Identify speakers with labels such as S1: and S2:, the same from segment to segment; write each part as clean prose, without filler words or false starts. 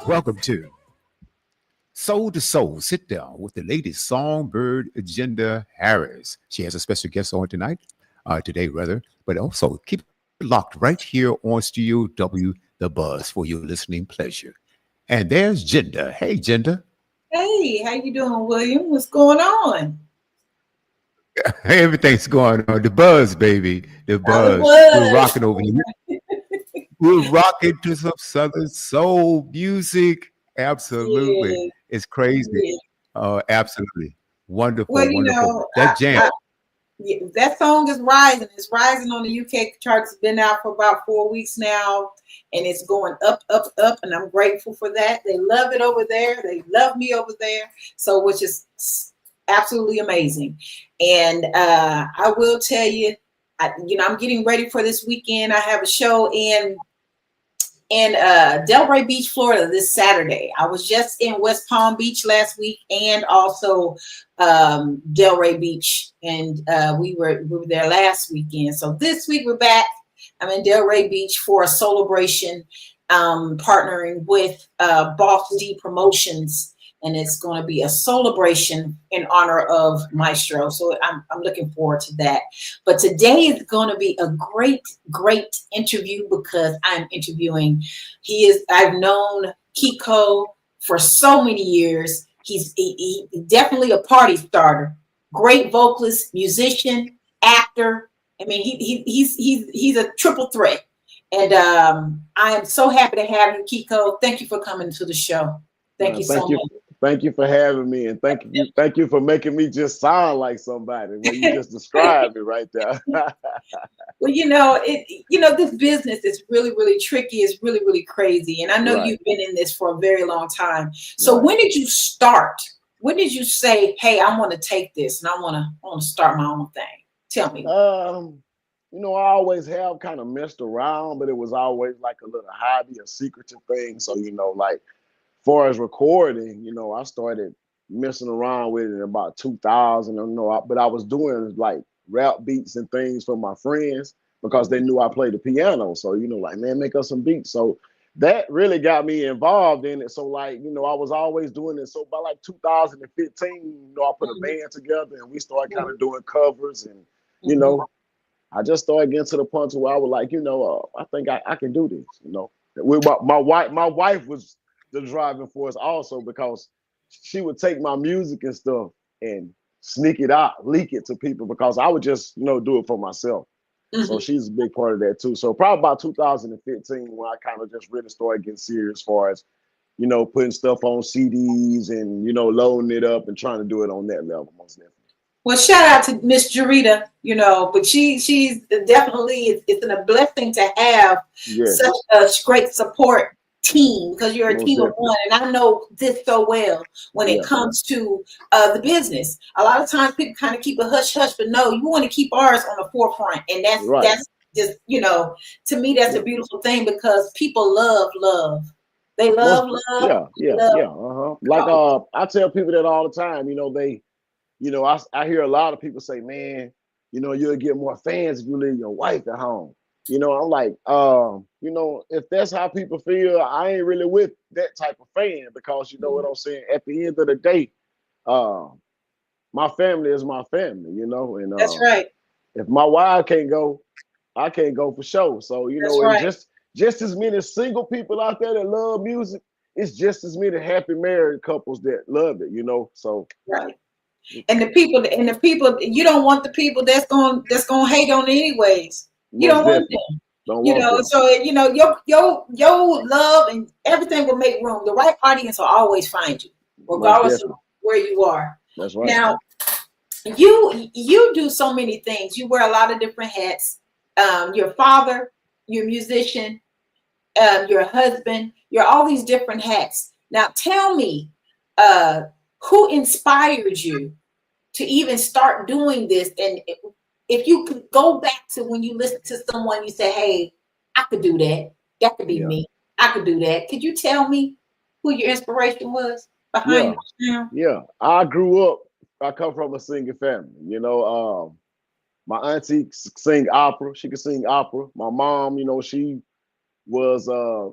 S1: Welcome to Soul. Sit down with the lady Songbird Jinda Harris. She has a special guest on today rather, but also keep it locked right here on Studio W, The Buzz, for your listening pleasure. And there's Jinda. Hey, Jinda.
S2: Hey, how you doing, William? What's going on?
S1: Everything's going on. The Buzz, baby. The
S2: How it
S1: Buzz. We're
S2: was.
S1: rocking over here. We're rocking to some Southern soul music. Absolutely.
S2: Yeah,
S1: It's crazy.
S2: yeah.
S1: Absolutely.
S2: Well,
S1: Wonderful, wonderful. That jam.
S2: yeah, that song is rising. It's rising on the UK charts. It's been out for about 4 weeks now, and it's going up, up, up. And I'm grateful for that. They love it over there. They love me over there. So, which is absolutely amazing. And I will tell you, I'm getting ready for this weekend. I have a show in Delray Beach, Florida this Saturday. I was just in West Palm Beach last week and also Delray Beach, and we were there last weekend. So this week we're back. I'm in Delray Beach for a celebration, partnering with Boss D Promotions, and it's going to be a celebration in honor of Maestro. So I'm looking forward to that. But today is going to be a great, great interview because I'm interviewing. I've known Kiko for so many years. He definitely a party starter. Great vocalist, musician, actor. I mean, he's a triple threat. And I am so happy to have you, Kiko. Thank you for coming to the show. Thank you so
S3: Thank you.
S2: much.
S3: Thank you for having me, and thank you for making me just sound like somebody. Well, you just described it right there.
S2: Well, this business is really, really tricky. It's really, really crazy. And I know
S3: Right,
S2: you've been in this for a very long time. So
S3: right.
S2: when did you start? When did you say, "Hey, I want to take this and I want to start my own thing"? Tell me.
S3: I always have kind of messed around, but it was always like a little hobby, a secretive thing. So, like far as recording, I started messing around with it in about 2000. But I was doing like rap beats and things for my friends because they
S2: Mhm.
S3: knew I played the piano. So, like, man, make us some beats. So that really got me involved in it. So, like, I was always doing it. So by like 2015, I put a
S2: Mhm.
S3: band together and we started kind
S2: Mhm.
S3: of doing covers and, you
S2: Mhm.
S3: know, I just started getting to the point where I was like, I think I can do this. With my wife was the driving force also because she would take my music and stuff and sneak it out, leak it to people because I would just, do it for myself. So
S2: Mhm.
S3: she's a big part of that too. So probably about 2015 when I kind of just really started getting serious as far as, putting stuff on CDs and, loading it up and trying to do it on that level, most definitely.
S2: Well, shout out to Miss Jarita, but she's definitely it's a blessing to have such
S3: Yes,
S2: a great support team because you're a
S3: most
S2: team of
S3: definitely.
S2: one, and I know this so well when it
S3: Yeah,
S2: comes to the business. A lot of times people kind of keep a hush hush, but no, you want to keep ours on the forefront, and that's
S3: right.
S2: that's just to me that's a
S3: Yeah.
S2: beautiful thing because people love love. They love love.
S3: Yeah,
S2: They
S3: yeah,
S2: love
S3: yeah. Like I tell people that all the time, I hear a lot of people say, man, you'll get more fans if you leave your wife at home. I'm like, if that's how people feel, I ain't really with that type of fan because you know what
S2: Mhm.
S3: I'm saying? At the end of the day, uh, my family is my family, and
S2: That's right.
S3: if my wife can't go, I can't go for sure. So,
S2: That's
S3: and
S2: right.
S3: just as many single people out there that love music, it's just as many happy married couples that love it. So
S2: Right. And the people you don't want the people that's going to hate on it anyways. You
S3: most
S2: don't want
S3: definitely
S2: them.
S3: don't want them.
S2: So your love and everything will make room. The right audience will always find you
S3: Most
S2: regardless of
S3: definitely.
S2: where you are.
S3: That's right.
S2: Now you do so many things. You wear a lot of different hats. Your father, you're a musician, your husband, you're all these different hats. Now tell me, uh who inspired you to even start doing this? And if you could go back to when you listen to someone, you say, "Hey, I could do that. That could be
S3: Yeah.
S2: me. I could do that." Could you tell me who your inspiration was behind
S3: Yeah.
S2: your sound?
S3: Yeah. I grew up, I come from a singing family. My auntie sing opera. She could sing opera. My mom, she, was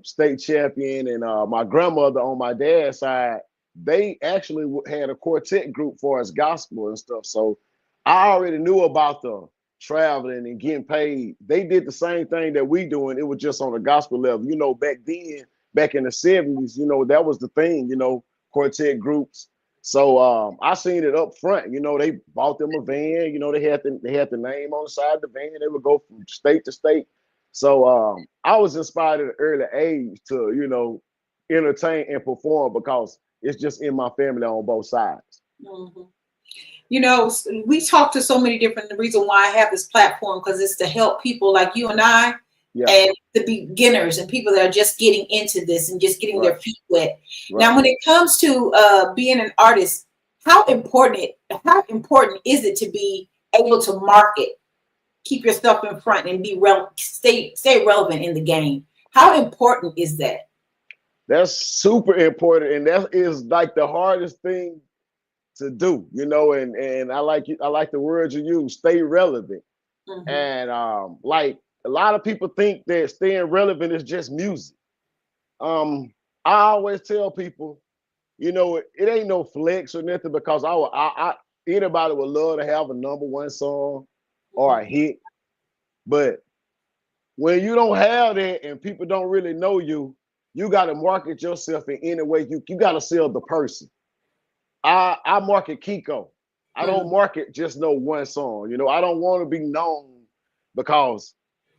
S3: state champion, and my grandmother on my dad's side, they actually had a quartet group for us gospel and stuff. So I already knew about the traveling and getting paid. They did the same thing that we doing. It was just on a gospel level. You know, back then, back in the 70s, you know, that was the thing, you know, quartet groups. So I seen it up front. You know, they bought them a van. You know, they had the name on the side of the van. They would go from state to state. So I was inspired at an early age to, you know, entertain and perform because it's just in my family on both sides.
S2: Mhm. You know, we talk to so many different. The reason why I have this platform because it's to help people like you and I,
S3: Yeah.
S2: and the beginners and people that are just getting into this and just getting their
S3: Right.
S2: feet wet.
S3: Right.
S2: Now, when it comes to being an artist, how important is it to be able to market, keep yourself in front, and be stay relevant in the game? How important is that?
S3: That's super important, and that is like the hardest thing to do, you know. And I like the words you use, stay relevant.
S2: Mhm.
S3: And like a lot of people think that staying relevant is just music. I always tell people, you know, it ain't no flex or nothing because anybody would love to have a number one song or a hit, but when you don't have that and people don't really know you, you got to market yourself in any way. You got to sell the person. I market Kiko. I don't market just no one song. You know, I don't want to be known because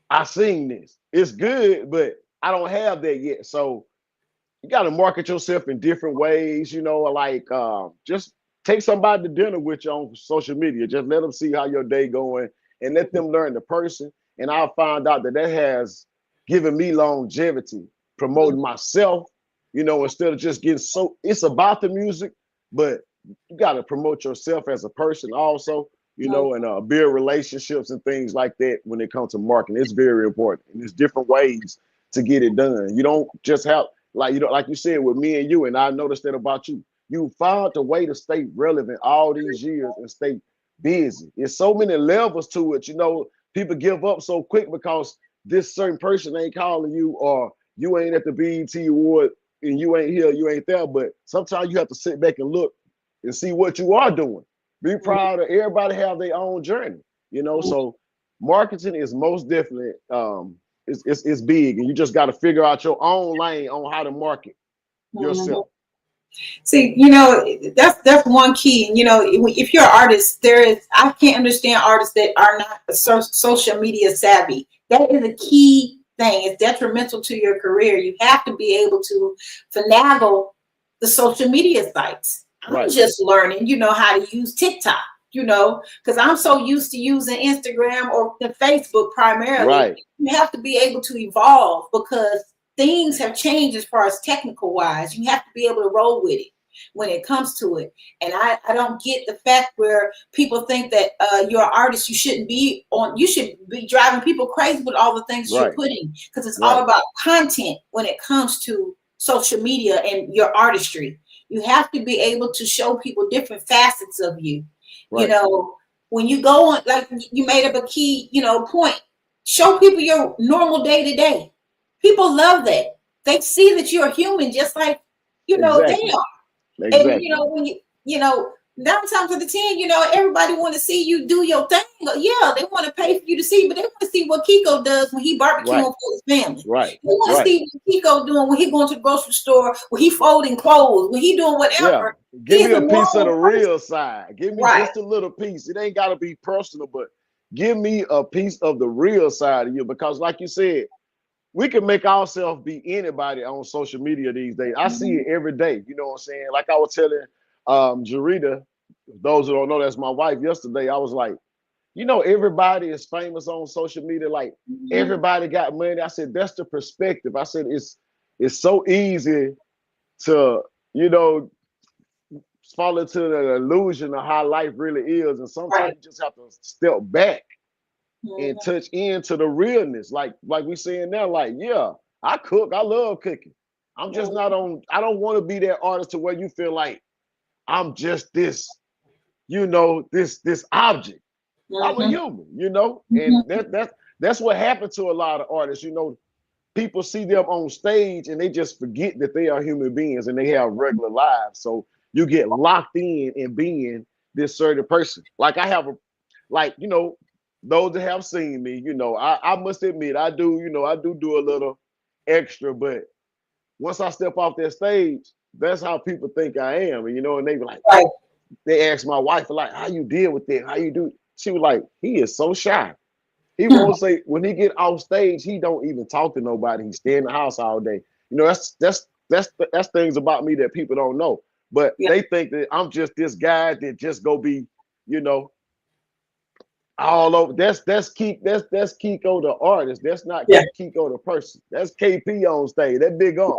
S3: I sing this. It's good, but I don't have that yet. So you got to market yourself in different ways. You know, like just take somebody to dinner with you on social media. Just let them see how your day going and let them learn the person. And I found out that has given me longevity, promoting myself. You know, instead of just getting it's about the music, but you got to promote yourself as a person also. You know, and build relationships and things like that when it comes to marketing. It's very important. And there's different ways to get it done. You don't just have like you know, like you said with me and you, and I noticed that about you. You found a way to stay relevant all these years and stay busy. There's so many levels to it. You know, people give up so quick because this certain person ain't calling you, or you ain't at the BET Award and you ain't here, you ain't there. But sometimes you have to sit back and look and see what you are doing. Be proud of everybody have their own journey. You know, so marketing is most definitely it's big, and you just got to figure out your own lane on how to market yourself.
S2: See, you know, that's one key. And you know, if you're an artist, I can't understand artists that are not social media savvy. That is a key thing. It's detrimental to your career. You have to be able to finagle the social media sites. I'm just learning, you know, how to use TikTok. You know, because I'm so used to using Instagram or the Facebook primarily.
S3: Right.
S2: You have to be able to evolve because things have changed as far as technical wise. You have to be able to roll with it when it comes to it. And I don't get the fact where people think that you're an artist, you should be driving people crazy with all the things you're putting, because it's all about content when it comes to social media and your artistry. You have to be able to show people different facets of you. You know, when you go on, like you made up a key, you know, point, show people your normal day to day. People love that. They see that you're a human, just like, you know, they are.
S3: Exactly.
S2: And, you know, when you know, 9 times out of 10, you know, everybody want to see you do your thing. Yeah, they want to pay for you to see, but they want to see what Kiko does when he barbecuing for his family. They want to see what Kiko doing when he going to the grocery store, when he folding clothes, when he doing whatever.
S3: Give me a piece of the real side. Give me
S2: Right.
S3: just a little piece. It ain't got to be personal, but give me a piece of the real side of you. Because like you said, we can make ourselves be anybody on social media these days. I see it every day. You know what I'm saying? Like I was telling Jarita, those who don't know, that's my wife, yesterday. I was like, you know, everybody is famous on social media. Like everybody got money. I said, that's the perspective. I said, it's so easy to, you know, fall into the illusion of how life really is. And sometimes you just have to step back and touch into the realness. Like we saying now, like, yeah, I cook. I love cooking. I'm just not on, I don't want to be that artist to where you feel like I'm just this, you know, this object. I'm a human, you know, and that's what happened to a lot of artists. You know, people see them on stage and they just forget that they are human beings and they have regular lives. So you get locked in being this certain person. Like I have a, like, you know, those that have seen me, you know, I must admit I do, you know, I do a little extra, but once I step off that stage, that's how people think I am. And you know, and they be like,
S2: Right.
S3: they ask my wife, like, how you deal with that? How you do? She was like, he is so shy. He won't say when he get off stage, he don't even talk to nobody. He stay in the house all day. You know, that's things about me that people don't know. But
S2: Yeah.
S3: they think that I'm just this guy that just go be, you know, all over. That's Kiko the artist. That's not
S2: Yeah.
S3: Kiko the person. That's KP on stage. That big on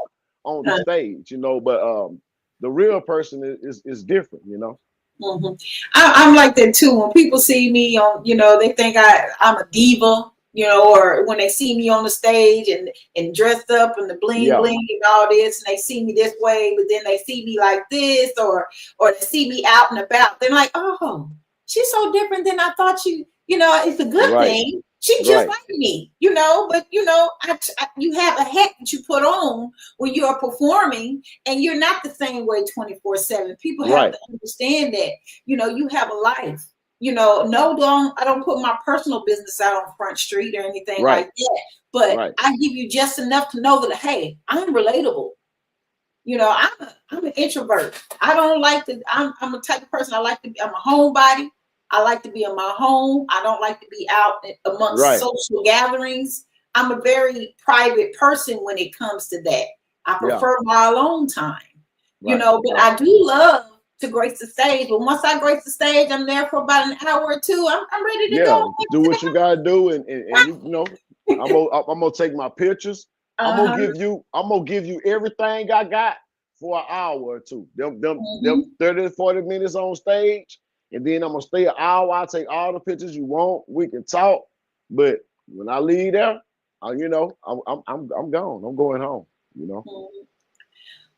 S3: the
S2: Uh,
S3: stage, you know. But the real person is different, you know.
S2: mhm. I'm like that too. When people see me on, they think I'm a diva, or when they see me on the stage and dressed up and the bling
S3: Yeah,
S2: bling and all this, and they see me this way, but then they see me like this, or they see me out and about. They're like, oh, she's so different than I thought you. It's a good
S3: right,
S2: thing. She's just
S3: right,
S2: like me, but you have a hat that you put on when you are performing, and you're not the same way 24/7. People have
S3: right,
S2: to understand that, you have a life. No, I don't put my personal business out on Front Street or anything
S3: right,
S2: like that. But
S3: right,
S2: I give you just enough to know that, hey, I'm relatable. I'm an introvert. I don't like to. I'm a type of person. I like to be. I'm a homebody. I like to be in my home. I don't like to be out amongst
S3: right.
S2: social gatherings. I'm a very private person when it comes to that. I
S3: Yeah,
S2: prefer my alone time.
S3: right,
S2: But
S3: right.
S2: I do love to grace the stage. But once I grace the stage, I'm there for about an hour or two. I'm ready to
S3: Yeah,
S2: go
S3: do what you gotta do, and you know,
S2: back to
S3: I'm gonna take my pictures.
S2: the house. Uh-huh.
S3: I'm gonna give you everything I got for an hour or two. Them
S2: Mm-hmm.
S3: 30 to 40 minutes on stage, and then I'm gonna stay an hour. I'll take all the pictures you want. We can talk, but when I leave there, you know, I'm gone. I'm going home. You know.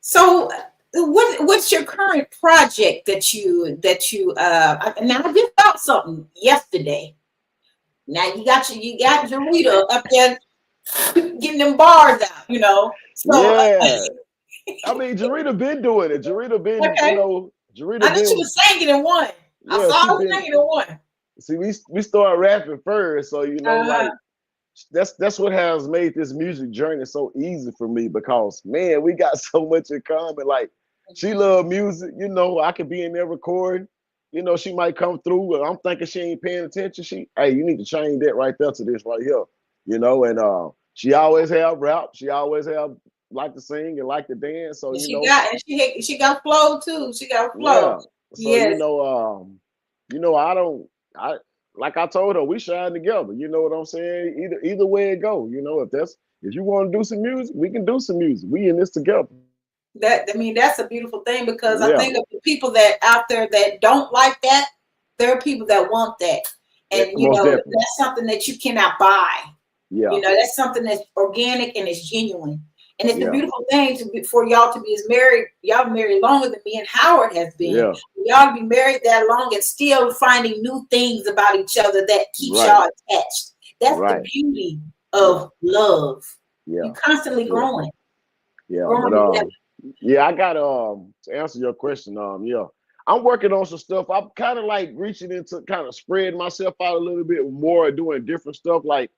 S2: So, what's your current project that you now I just thought something yesterday. Now you got Jarita up there getting them bars out. So
S3: Yeah, I mean, Jarita been doing it. Jarita been, you
S2: okay,
S3: know, Jarita
S2: I knew she
S3: been,
S2: was singing in one. I
S3: yeah,
S2: saw
S3: she
S2: her
S3: been.
S2: singing in one.
S3: See, we started rapping first, so you know,
S2: Uh-huh.
S3: like that's what has made this music journey so easy for me because man, we got so much in common. Like she love music, you know, I could be in there recording. You know, she might come through and I'm thinking she ain't paying attention. Hey, you need to change that right there to this right here. You know, and she always have rap, she always have like to sing and like to dance. So,
S2: And
S3: you
S2: she
S3: know,
S2: got and she got flow too. She got flow.
S3: yeah. So,
S2: Yes.
S3: I don't I like I told her, we shine together. You know what I'm saying? Either way it go. You know, if you want to do some music, we can do some music. We in this together.
S2: That's a beautiful thing because I
S3: Yeah,
S2: think of the people that out there that don't like that, there are people that want that.
S3: yeah,
S2: And
S3: most definitely.
S2: that's something that you cannot buy.
S3: Yeah,
S2: That's something that's organic and it's genuine. And it's a
S3: yeah,
S2: beautiful thing for y'all to be as married. Y'all married longer than me and Howard has been.
S3: yeah.
S2: Y'all be married that long and still finding new things about each other that keeps
S3: Right,
S2: y'all attached. That's the
S3: right.
S2: beauty
S3: Yeah,
S2: of love. You
S3: yeah,
S2: constantly
S3: yeah,
S2: growing,
S3: yeah. But
S2: growing together.
S3: yeah, I got to answer your question. Yeah, I'm working on some stuff. I'm kind of like reaching into kind of spreading myself out a little bit more, doing different stuff. Like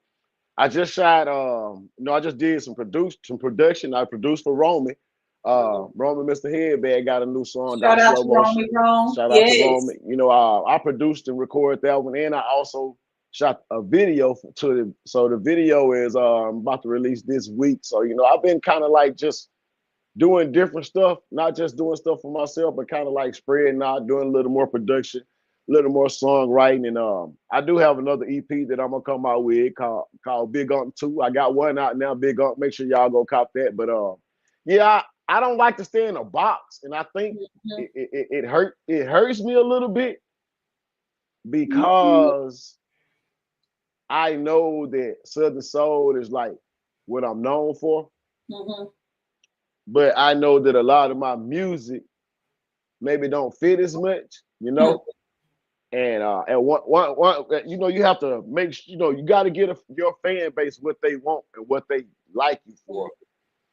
S3: I just shot I just did some production. I produced for Roman. Roman Mr. Headbag got a new song,
S2: Shout
S3: Got
S2: out
S3: Slow
S2: to
S3: Motion.
S2: Romy Rome.
S3: Shout out to
S2: Yes.
S3: Roman. You know, I produced and recorded that one, and I also shot a video so the video is about to release this week. So, you know, I've been kind of like just doing different stuff, not just doing stuff for myself, but kind of like spreading out, doing a little more production, a little more songwriting. And I do have another EP that I'm gonna come out with called Big Ump 2. I got one out now, Big Ump. Make sure y'all go cop that. But yeah, I don't like to stay in a box, and I think
S2: Mhm.
S3: it hurts me a little bit
S2: Mhm.
S3: because I know that Southern Soul is like what I'm known for,
S2: Mhm.
S3: but I know that a lot of my music maybe don't fit as much, you
S2: Mhm.
S3: know. and you know, you have to you know, you got to get your fan base what they want and what they like you for.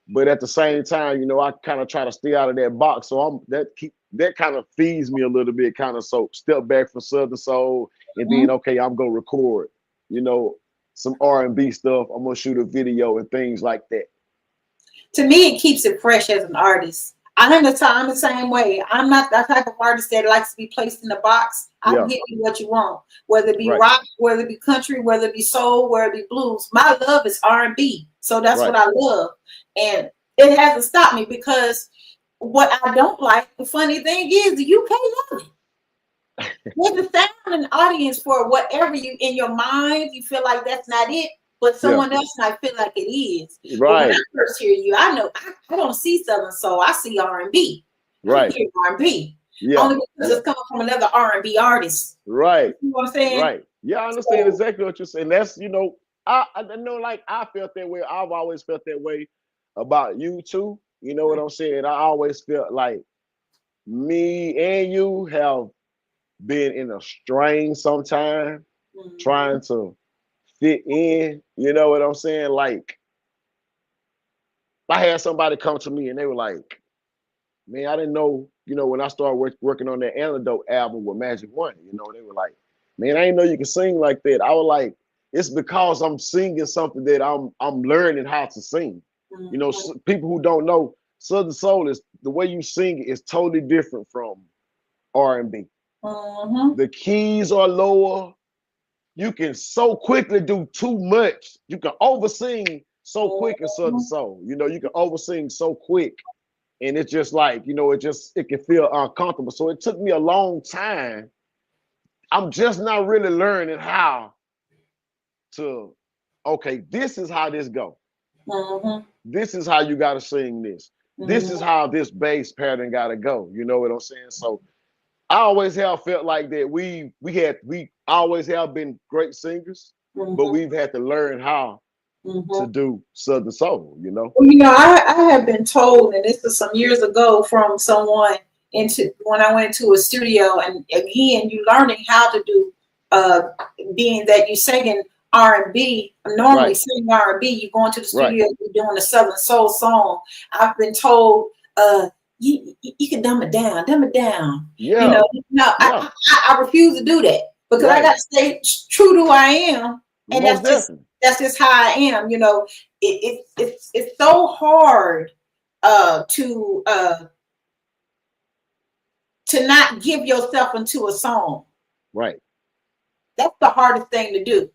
S3: But at the same time, you know, I kind of try to stay out of that box. So that kind of feeds me a little bit, kind of so step back from Southern Soul and then okay, I'm gonna record, you know, some R&B stuff. I'm gonna shoot a video and things like that.
S2: To me, it keeps it fresh as an artist. I'm the same way. I'm not that type of artist that likes to be placed in a box. I'll give you what you want, whether it be rock, whether it be country, whether it be soul, whether it be blues. My love is R&B, so that's what I love, and it hasn't stopped me because what I don't like. The funny thing is, the UK love it. There's a sound and audience for whatever you in your mind you feel like that's not it. But someone else might feel like it is. Right. But when I first hear you, I know I don't see Southern Soul. I see R&B. Right. I hear R&B. Yeah. Only because it's coming from another R&B artist.
S3: Right.
S2: You know what I'm saying?
S3: Right. Yeah, I understand exactly what you're saying. That's, you know, I know, like, I felt that way. I've always felt that way about you too. You know what I'm saying? I always felt like me and you have been in a strain sometime, trying to fit in, you know what I'm saying? Like, I had somebody come to me and they were like, man, I didn't know, you know, when I started working on that Antidote album with Magic One, you know, they were like, man, I didn't know you could sing like that. I was like, it's because I'm singing something that I'm learning how to sing. You know, people who don't know, Southern Soul is the way you sing it is totally different from R&B. The keys are lower. You can so quickly do too much. You can oversing so quick in Southern Soul. You know, you can oversing so quick. And it's just like, you know, it can feel uncomfortable. So it took me a long time. I'm just not really learning how to, okay, this is how this go. This is how you got to sing this. This is how this bass pattern got to go. You know what I'm saying? So I always have felt like that we always have been great singers, but we've had to learn how to do Southern Soul, you know?
S2: Well, you know, I have been told, and this was some years ago from someone when I went to a studio, and again, you learning how to do, being that you singing R&B, normally singing R&B, you go into the studio, you're doing a Southern Soul song. I've been told, you can dumb it down. Yeah. You know, no, I refuse to do that because I got to stay true to who I am, and that's just how I am. You know, it's so hard to not give yourself into a song.
S3: Right.
S2: That's the hardest thing to do.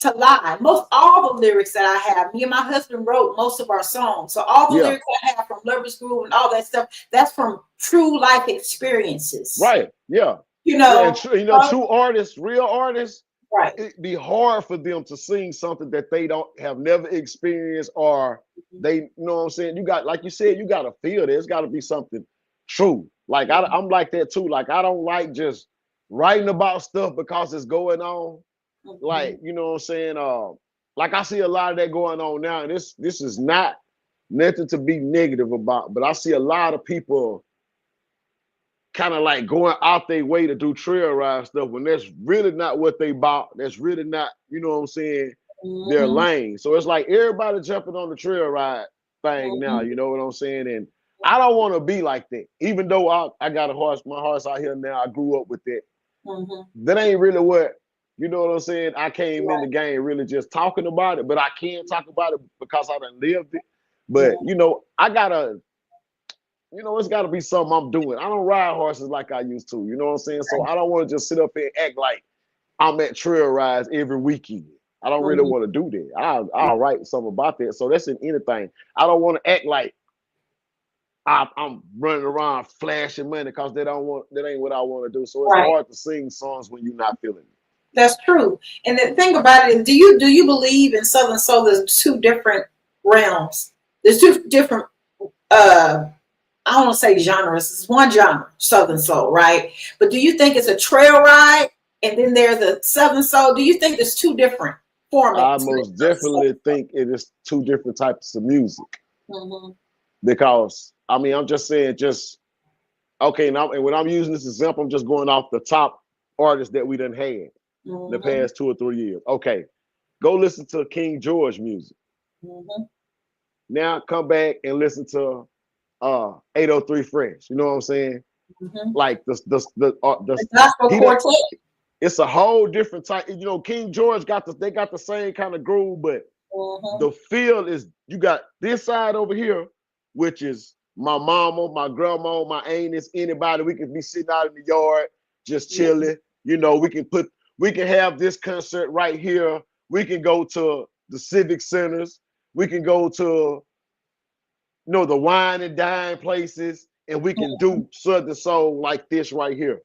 S2: To lie. Most all the lyrics that I have, me and my husband wrote most of our songs. So all the lyrics I have from Lover's Groove and all that stuff, that's from true life experiences.
S3: Right. Yeah.
S2: You know,
S3: true artists, real artists.
S2: Right.
S3: It'd be hard for them to sing something that they don't have never experienced, or they, you know what I'm saying? You got, like you said, you got to feel it. It's got to be something true. Like I'm like that too. Like I don't like just writing about stuff because it's going on. Like, you know what I'm saying? Like I see a lot of that going on now, and this is not nothing to be negative about, but I see a lot of people kind of like going out their way to do trail ride stuff when that's really not what they bought. That's really not, you know what I'm saying, their lane. So it's like everybody jumping on the trail ride thing now, you know what I'm saying? And I don't want to be like that. Even though I got my heart's out here now, I grew up with that. That ain't really what, you know what I'm saying? I came in the game really just talking about it, but I can't talk about it because I done lived it. But, you know, it's got to be something I'm doing. I don't ride horses like I used to, you know what I'm saying? So I don't want to just sit up here and act like I'm at trail rides every weekend. I don't really want to do that. I'll write something about that. So that's in anything. I don't want to act like I'm running around flashing money because that ain't what I want to do. So it's hard to sing songs when you're not feeling it.
S2: That's true. And the thing about it is, do you believe in Southern Soul? There's two different realms. There's two different I don't want to say genres. It's one genre, Southern Soul, right? But do you think it's a trail ride and then there's a Southern Soul? Do you think there's two different formats?
S3: I most definitely think it is two different types of music. Because I'm just saying, okay, now, and when I'm using this example, I'm just going off the top artists that we done had the past 2 or 3 years. Okay, go listen to King George music. Now come back and listen to 803 Fresh. You know what I'm saying? Like the
S2: gospel quartet.
S3: It's a whole different type. You know, King George they got the same kind of groove, but the feel is, you got this side over here, which is my mama, my grandma, my aunties, anybody. We can be sitting out in the yard just chilling. You know, we can have this concert right here. We can go to the civic centers. We can go to, you know, the wine and dine places, and we can do Southern soul like this right here.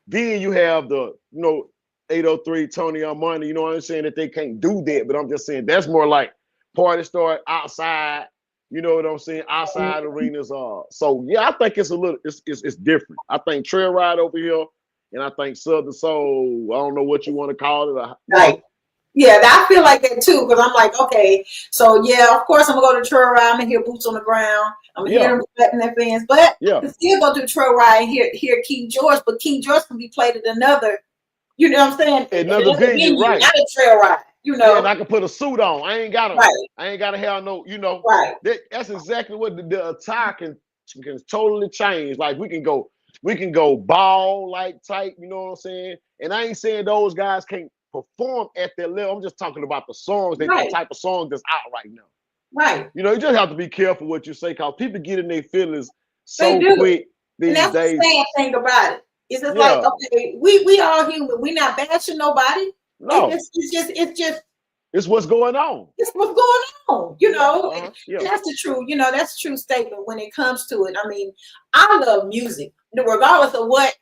S3: Then you have the, you know, 803 Tony Armani. You know what I'm saying? That they can't do that, but I'm just saying that's more like party start outside. You know what I'm saying? Outside arenas are. So yeah, I think it's a little, it's different. I think Trail Ride over here, and I think Southern Soul, I don't know what you want to call it.
S2: Right. Yeah, I feel like that too, because I'm like, okay, so yeah, of course I'm gonna go to Trail Ride. I'm gonna hear Boots on the Ground. I'm gonna hear them clapping their fans, but I can still go to the Trail Ride and hear King George, but King George can be played at another, you know what I'm saying?
S3: Another venue, right?
S2: Not a Trail Ride, you know.
S3: Yeah, and I can put a suit on. I ain't gotta have no, you know.
S2: Right.
S3: That's exactly what the attire can totally change. Like we can go ball like type, you know what I'm saying? And I ain't saying those guys can't perform at their level. I'm just talking about the songs, the type of song that's out right now.
S2: Right.
S3: You know, you just have to be careful what you say, because people get in their feelings so quick these
S2: and that's
S3: days.
S2: The sad thing about it. It's just like, okay, we all human. We're not bashing nobody.
S3: No.
S2: It's just
S3: it's what's going on.
S2: It's what's going on, you know. And that's the true, you know, that's a true statement when it comes to it. I mean, I love music, regardless of what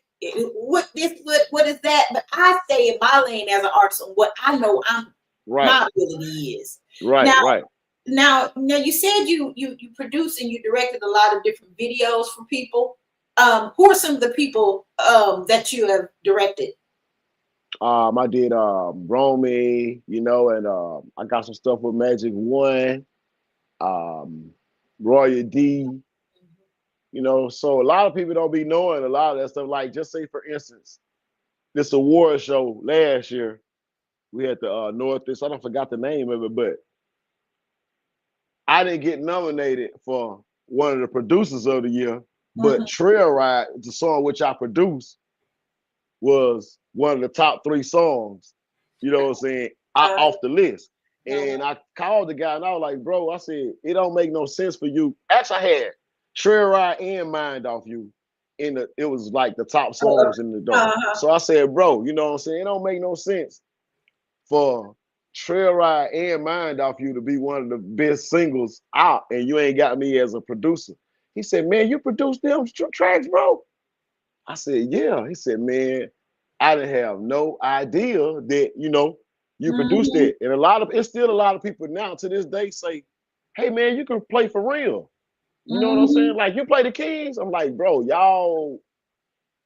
S2: is that, but I stay in my lane as an artist on what I know my ability is. Now you said you produced and you directed a lot of different videos for people. Who are some of the people that you have directed?
S3: I did Romy, you know, and I got some stuff with Magic One, Royal D, you know. So a lot of people don't be knowing a lot of that stuff. Like, just say for instance, this award show last year, we had the Northeast. I don't forgot the name of it, but I didn't get nominated for one of the producers of the year. But Trail Ride, the song which I produced, was one of the top 3 songs, you know what I'm saying, off the list. And I called the guy and I was like, bro, I said, it don't make no sense for you. Actually, I had Trail Ride and Mind Off You it was like the top songs in the door. So I said, bro, you know what I'm saying, it don't make no sense for Trail Ride and Mind Off You to be one of the best singles out, and you ain't got me as a producer. He said, man, you produced them tracks, bro? I said, yeah. He said, man, I didn't have no idea that, you know, you produced it. And it's still a lot of people now to this day say, hey, man, you can play for real. You know what I'm saying? Like, you play the Kings? I'm like, bro, y'all,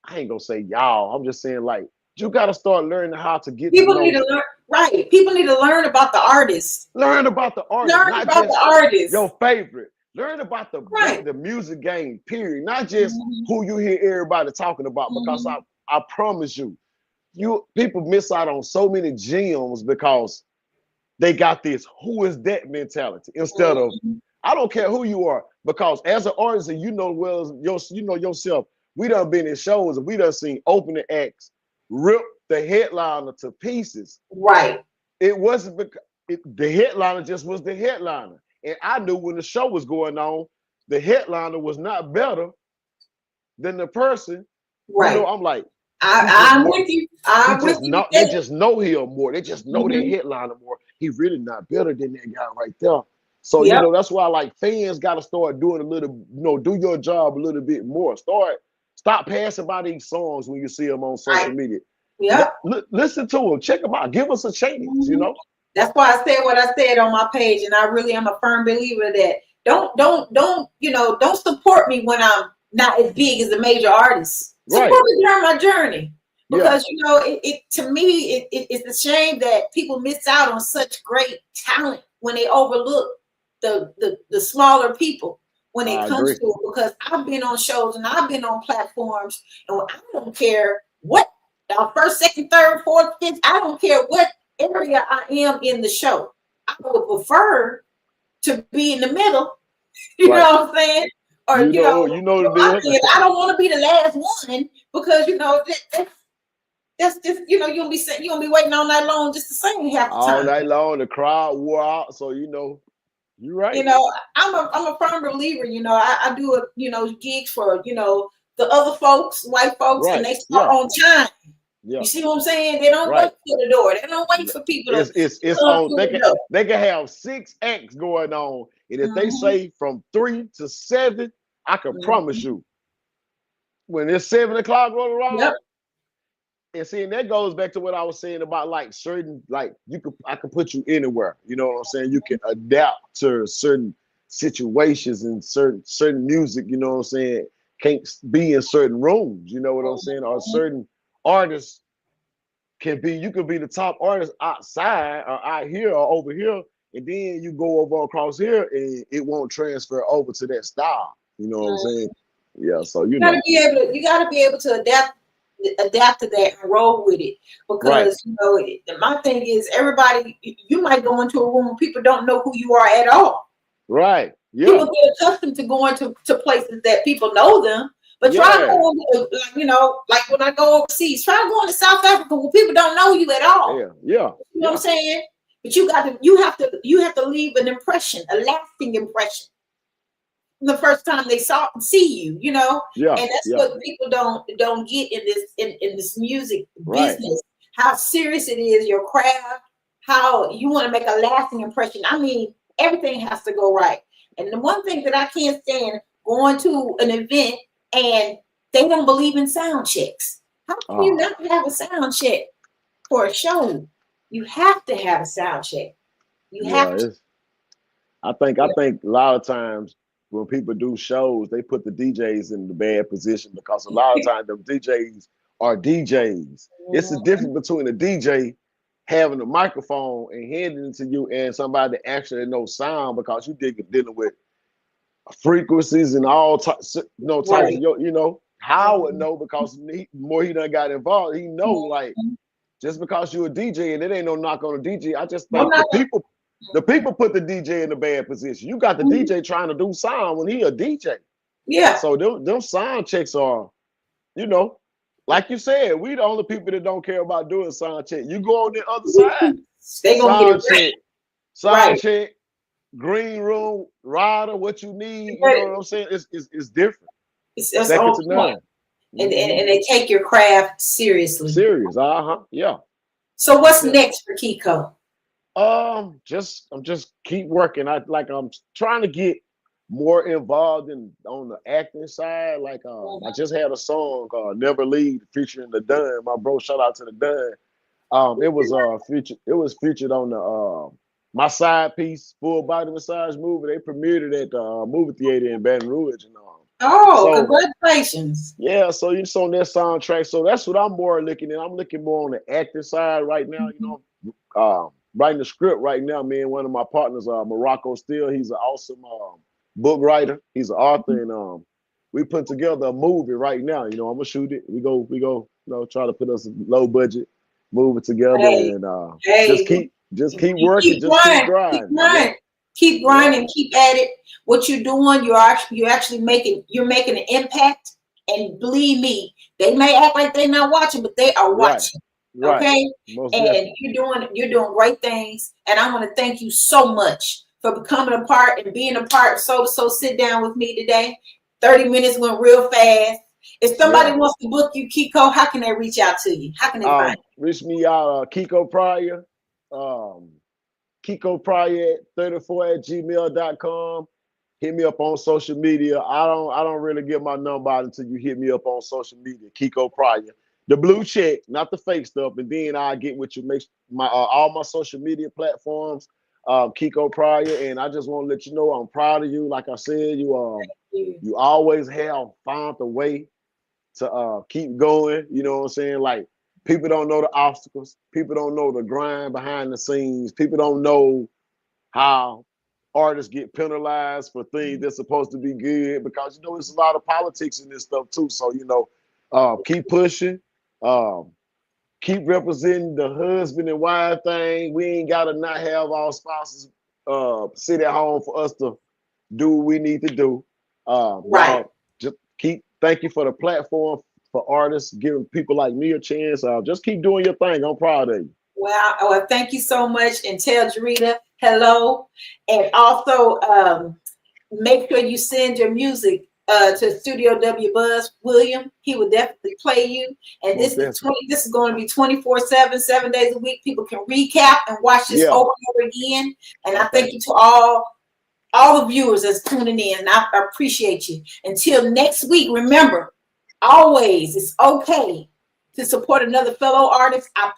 S3: I ain't gonna say y'all. I'm just saying, like, you got to start learning how to get
S2: people need to learn. Right. People need to learn about the artists.
S3: Learn about the artists.
S2: Learn about the artists.
S3: Your favorite. Learn about the music game, period. Not just who you hear everybody talking about, because I promise you, people miss out on so many gems because they got this who is that mentality instead of I don't care who you are, because as an artist, and you know yourself, we done been in shows and we done seen opening acts rip the headliner to pieces.
S2: Right.
S3: It wasn't because the headliner just was the headliner. And I knew when the show was going on, the headliner was not better than the person.
S2: Right.
S3: You know, I'm like,
S2: I'm with you.
S3: They just know him more. They just know their headliner more. He really not better than that guy right there. So, you know, that's why, like, fans got to start doing a little, you know, do your job a little bit more. Stop passing by these songs when you see them on social media.
S2: Yeah.
S3: Listen to them. Check them out. Give us a chance, you know.
S2: That's why I said what I said on my page, and I really am a firm believer that don't support me when I'm not as big as the major artists. Support me during my journey, because you know it to me it's a shame that people miss out on such great talent when they overlook the smaller people when it comes to it. Because I've been on shows and I've been on platforms, and I don't care what first, second, third, fourth, fifth. I don't care what area I am in the show. I would prefer to be in the middle. You
S3: Right.
S2: know what I'm saying? Or
S3: You know the
S2: my
S3: deal.
S2: thing is, I don't want to be the last one because that's just you'll be waiting all night long just to sing half the
S3: All
S2: time.
S3: night long, the crowd wore out. So you're right.
S2: I'm a firm believer. I do gigs for the other folks, white folks, and
S3: Right.
S2: they start
S3: Yeah.
S2: on time.
S3: Yeah.
S2: You see what I'm saying? They don't wait
S3: Right.
S2: for the door. They don't wait for people to
S3: It's
S2: come
S3: on.
S2: through the door.
S3: They can have 6 acts going on, and if they
S2: Mhm,
S3: say from 3 to 7, I can promise
S2: mhm.
S3: you, when it's 7 o'clock roll
S2: Yep.
S3: around, and see, and that goes back to what I was saying about like certain, like I can put you anywhere. You know what I'm saying? You can adapt to certain situations and certain music. You know what I'm saying? Can't be in certain rooms. You know what I'm saying? Or certain artists you could be the top artist outside or out here or over here, and then you go over across here and it won't transfer over to that style. You know what I'm saying? Yeah, so
S2: You gotta be able to adapt to that and roll with it
S3: right,
S2: because my thing is everybody you might go into a room and people don't know who you are at all.
S3: right,
S2: People
S3: yeah,
S2: get accustomed to going to places that people know them. But try
S3: yeah,
S2: going like when I go overseas, try going to South Africa where people don't know you at all.
S3: yeah, yeah,
S2: You know what I'm
S3: yeah,
S2: saying? But you have to leave an impression, a lasting impression the first time they see you,
S3: yeah,
S2: and that's
S3: yeah,
S2: what people don't get in this music
S3: right,
S2: business, how serious it is, your craft, how you want to make a lasting impression. I mean, everything has to go right. And the one thing that I can't stand going to an event and they don't believe in sound checks. How can you
S3: ah,
S2: not have a sound check for a show? You have to have a sound check. You
S3: yeah.
S2: have to.
S3: I think a lot of times when people do shows, they put the DJs in the bad position because a lot of times the DJs are DJs. It's the difference between a DJ having a microphone and handing it to you and somebody that actually knows sound because dealing with frequencies and all types, types of
S2: Right.
S3: Howard know because more he done got involved, he know like just because you're a DJ and it ain't no knock on a DJ. I just
S2: I'm
S3: think
S2: not.
S3: the people put the DJ in a bad position. You got the DJ trying to do sound when he a DJ.
S2: Yeah.
S3: So them sound checks are, you know, like you said, we the only people that don't care about doing sound check. You go on the other side,
S2: They gonna get it
S3: sound check, sound
S2: right.
S3: check, green room, rider, what you need. You know
S2: Right.
S3: what I'm saying? It's different.
S2: That's
S3: Second
S2: on
S3: to
S2: point.
S3: none.
S2: And they take your craft seriously.
S3: Serious. Yeah.
S2: So what's
S3: Yeah.
S2: next for Kiko?
S3: I'm just keep working. I'm trying to get more involved on the acting side. Like I just had a song called Never Leave featuring the Dunn. My bro, shout out to the Dunn. It was featured on the my side piece, full body massage movie. They premiered it at the movie theater in Baton Rouge and
S2: Oh,
S3: so
S2: congratulations.
S3: yeah, so it's on that soundtrack. So that's what I'm more looking at. I'm looking more on the acting side right now, writing the script right now. Me and one of my partners, Morocco Steele, he's an awesome book writer. He's an author, and we put together a movie right now. I'm gonna shoot it. We go, try to put us a low budget movie together,
S2: Hey,
S3: and
S2: hey,
S3: just keep
S2: you
S3: working,
S2: keep
S3: just keep
S2: grinding,
S3: grinding. Yeah,
S2: keep
S3: yeah,
S2: grinding, keep at it. What you're doing, you're actually making an impact. And believe me, they may act like they're not watching, but they are
S3: right,
S2: watching.
S3: right,
S2: Okay,
S3: most
S2: and
S3: definitely.
S2: you're doing great things. And I want to thank you so much for becoming a part and being a part. So sit down with me today. 30 minutes went real fast. If somebody
S3: Yeah.
S2: wants to book you, Kiko, how can they reach out to you? How can they find
S3: Reach me out, Kiko Pryor. Um, Kiko Pryor 34 at gmail.com. Hit me up on social media. I don't really get my number out until you hit me up on social media. Kiko Pryor. The blue check, not the fake stuff. And then I get with you, make my all my social media platforms, Kiko Pryor. And I just want to let you know I'm proud of you. Like I said,
S2: you?
S3: you always have found a way to keep going. You know what I'm saying? Like people don't know the obstacles. People don't know the grind behind the scenes. People don't know how artists get penalized for things that's supposed to be good because there's a lot of politics in this stuff too. So keep pushing. Um, keep representing the husband and wife thing. We ain't gotta not have our spouses sit at home for us to do what we need to do.
S2: Right.
S3: Y'all just thank you for the platform for artists, giving people like me a chance. Just keep doing your thing. I'm proud of you.
S2: Well, thank you so much. And tell Jarita hello. And also make sure you send your music to Studio W Buzz William. He would definitely play you. And this is going to be 24/7, 7 days a week. People can recap and watch this over and over again. And I thank you to all the viewers that's tuning in. And I appreciate you. Until next week, remember, always it's okay to support another fellow artist. I